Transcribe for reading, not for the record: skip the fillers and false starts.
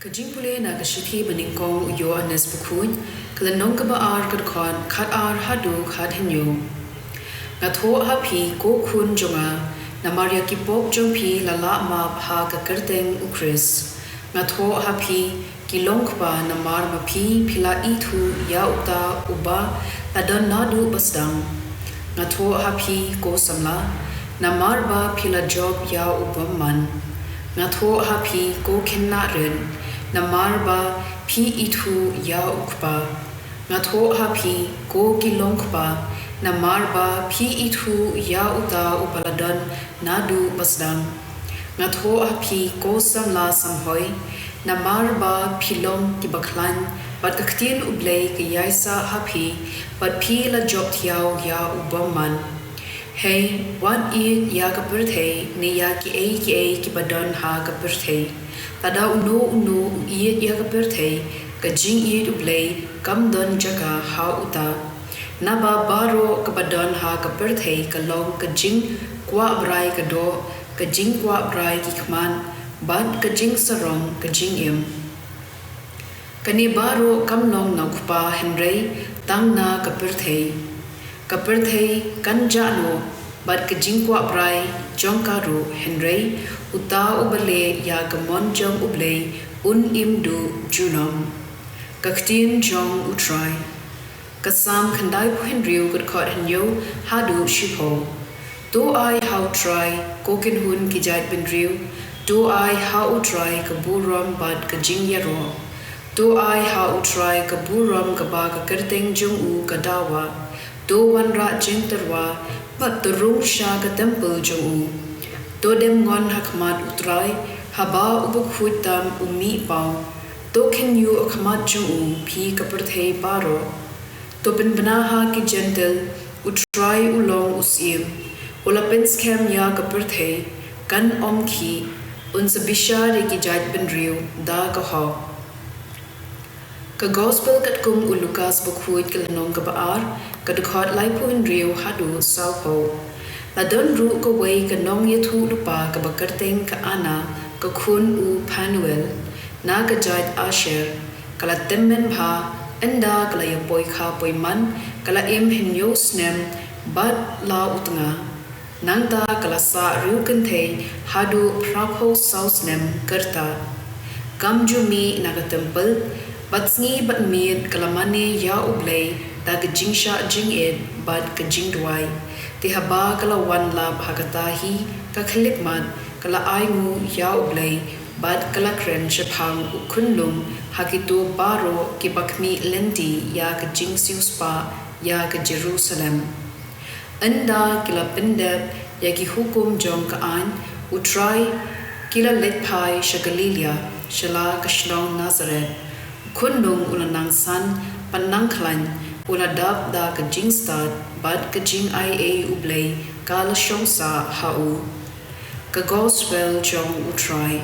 Jingpule na shithi baningkong yo anes bukun kalanong ka baar kadkon khat ar hadu khat henyo ngatho hapi ko khun jonga na maria ki pop jong phi lala ma pha ka kerteng ukris ngatho hapi ki longpa na mar ma phi phila I thu ya uta uba tadan nadu basdang ngatho hapi ko samla na mar ba phila job ya ubaman ngatho hapi ko khenna ren na marba phi ithu ya ukpa ngatho hapi ko kilongpa na marba phi ithu ya uta upaladan nadu basdang ngatho hapi ko samla samhoi na marba philong ki baklan pat ktien Blei ki yaisa hapi pat phi la job thiao ya ubaman hey what is ya ka birthday ni ya ki ki badon ha ka birthday tada uno iet ya ka birthday ka jing iet Blei kam don jaga ha uta na ba baro ka badon ha ka birthday ka long ka jing kwa brai ka do ka jing kwa brai ki khman bad ka jing sarong ka jing im kani baro kam long na khupa henrei tang na ka birthday kan jano bad ka jing kwa brai jong karu henrei uta ubale ya gamon jong Blei un im du junom ka ktien jong utrai ka sam khandai pu henriu kat khot henyo hadu shipo to I how try kokin hun ki jait bin riu to I how try ka burom bad ka jing yaro to I how try ka burom ka ba ka kerteng jong u ka dawa to wan ra jing terwa but the rung sha ka temple jong u to dem ngon hakmat utrai haba ubukhuit tam umi pau to khen yu akhamat jong u phi ka birthday paro to bin bana ha ki gentle utrai ulong usim ula pens kem ya ka birthday kan om khi un sabisha re ki jait bin riu da ka ho ka gospel kat kum u Lucas bukhuit kalnong ka baar ka khot lai pu in riu hadu sau ho la don ru ko wei ka nong ye thu lupa ka bakarteng ka ana ka khun u panuel na ka jait asher kala temmen bha enda kala ya poi kha poi man kala em hin yo snem bat la utnga nangta kala sa ru kan the hadu prakho sau snem karta kam ju mi na ka temple batsngi bat miet kala mane ya Blei ta ka jingsha jing ed bat ka jing duai ti haba kala wan la bhagata hi ka khlik man kala aingu ya Blei bad kala kren shephang ukhunlum hakitu baro ki bakmi lendi ya ka jing siuspa ya ka Jerusalem anda kila pendep ya ki hukum jong ka an utrai kila letpai shagalilia shala kashnong Nazareth khunlum ulanang san panang khlan ula dab da ka jing start bad ka jing ia Blei kala shongsa hau ka gospel jong utrai